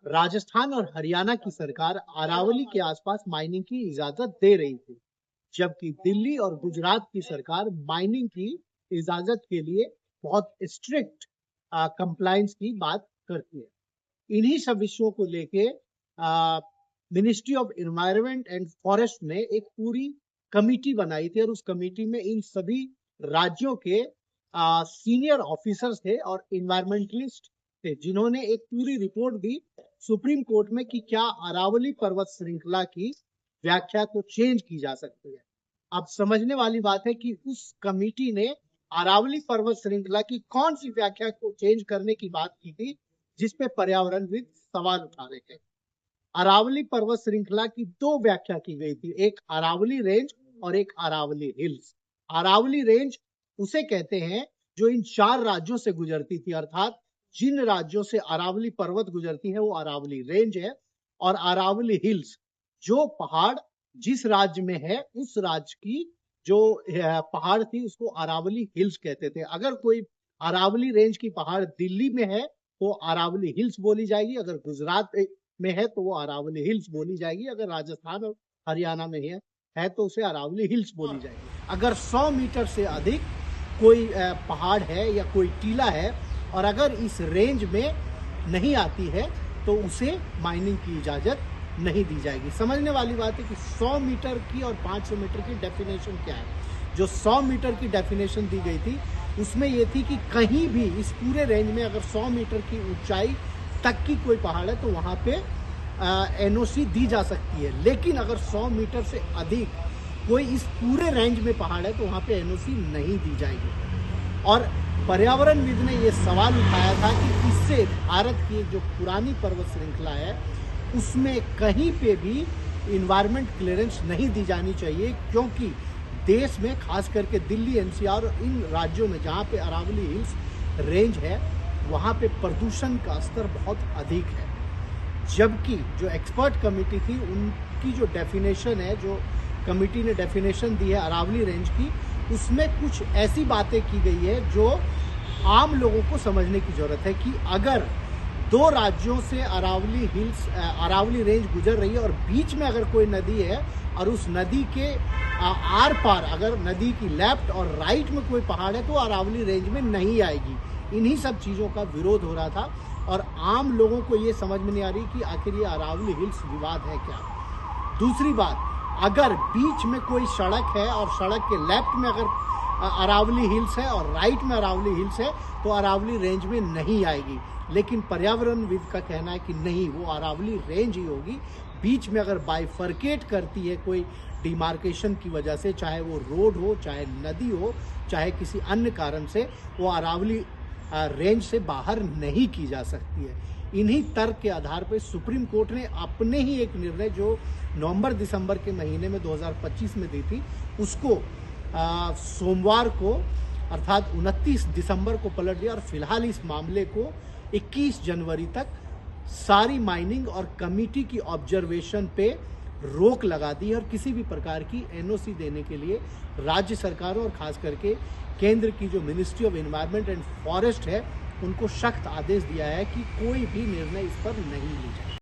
राजस्थान और हरियाणा की सरकार अरावली के आसपास माइनिंग की इजाजत दे रही थी, जबकि दिल्ली और गुजरात की सरकार माइनिंग की इजाजत के लिए बहुत स्ट्रिक्ट कंप्लायंस की बात करती है। इन्हीं सब विषयों को लेके ministry of environment and forest ने एक पूरी कमिटी बनाई थी और उस कमिटी में इन सभी राज्यों के सीनियर ऑफिसर्स थे और इन्वायरमेंटलिस्ट थे, जिन्होंने एक पूरी रिपोर्ट दी सुप्रीम कोर्ट में कि क्या अरावली पर्वत श्रृंखला की व्याख्या को चेंज की जा सकती है। अब समझने वाली बात है कि उस कमिटी ने अरावली पर्वत श्रृंखला की कौन सी व्याख्या को चेंज करने की बात की थी, जिसपे पर्यावरणविद सवाल उठा रहे थे। अरावली पर्वत श्रृंखला की दो व्याख्या की गई थी, एक अरावली रेंज और एक अरावली हिल्स। अरावली रेंज उसे कहते हैं जो इन चार राज्यों से गुजरती थी, अर्थात जिन राज्यों से अरावली पर्वत गुजरती है वो अरावली रेंज है, और अरावली हिल्स जो पहाड़ जिस राज्य में है उस राज्य की जो पहाड़ थी उसको अरावली हिल्स कहते थे। अगर कोई अरावली रेंज की पहाड़ दिल्ली में है तो अरावली हिल्स बोली जाएगी, अगर गुजरात में है तो वो अरावली हिल्स बोली जाएगी, अगर राजस्थान और हरियाणा में है तो उसे अरावली हिल्स बोली जाएगी। अगर 100 मीटर से अधिक कोई पहाड़ है या कोई टीला है और अगर इस रेंज में नहीं आती है तो उसे माइनिंग की इजाजत नहीं दी जाएगी। समझने वाली बात है कि 100 मीटर की और 500 मीटर की डेफिनेशन क्या है। जो 100 मीटर की डेफिनेशन दी गई थी उसमें यह थी कि कहीं भी इस पूरे रेंज में अगर 100 मीटर की ऊंचाई तक की कोई पहाड़ है तो वहां पे एनओसी दी जा सकती है, लेकिन अगर 100 मीटर से अधिक कोई इस पूरे रेंज में पहाड़ है तो वहां पे एनओसी नहीं दी जाएगी। और पर्यावरणविद ने यह सवाल उठाया था कि इससे भारत की जो पुरानी पर्वत श्रृंखला है उसमें कहीं पे भी इन्वायरमेंट क्लियरेंस नहीं दी जानी चाहिए, क्योंकि देश में खास करके दिल्ली, एनसीआर और इन राज्यों में जहाँ पे अरावली हिल्स रेंज है वहाँ पे प्रदूषण का स्तर बहुत अधिक है। जबकि जो एक्सपर्ट कमेटी थी उनकी जो डेफिनेशन है, जो कमेटी ने डेफिनेशन दी है अरावली रेंज की, उसमें कुछ ऐसी बातें की गई है जो आम लोगों को समझने की जरूरत है कि अगर दो राज्यों से अरावली रेंज गुजर रही है और बीच में अगर कोई नदी है और उस नदी के आर पार अगर नदी की लेफ्ट और राइट में कोई पहाड़ है तो अरावली रेंज में नहीं आएगी। इन्हीं सब चीज़ों का विरोध हो रहा था और आम लोगों को ये समझ में नहीं आ रही कि आखिर ये अरावली हिल्स विवाद है क्या। दूसरी बात, अगर बीच में कोई सड़क है और सड़क के लेफ्ट में अगर अरावली हिल्स है और राइट में अरावली हिल्स है तो अरावली रेंज में नहीं आएगी, लेकिन पर्यावरणविद का कहना है कि नहीं, वो अरावली रेंज ही होगी। बीच में अगर बाइफर्केट करती है कोई डिमार्केशन की वजह से, चाहे वो रोड हो, चाहे नदी हो, चाहे किसी अन्य कारण से, वो अरावली रेंज से बाहर नहीं की जा सकती है। इन्हीं तर्क के आधार पर सुप्रीम कोर्ट ने अपने ही एक निर्णय जो नवंबर-दिसंबर के महीने में 2025 में दी थी उसको सोमवार को अर्थात 29 दिसंबर को पलट दिया और फिलहाल इस मामले को 21 जनवरी तक सारी माइनिंग और कमिटी की ऑब्जर्वेशन पे रोक लगा दी है और किसी भी प्रकार की एनओसी देने के लिए राज्य सरकारों और खास करके केंद्र की जो ministry of environment and forest है उनको सख्त आदेश दिया है कि कोई भी निर्णय इस पर नहीं ली जाए।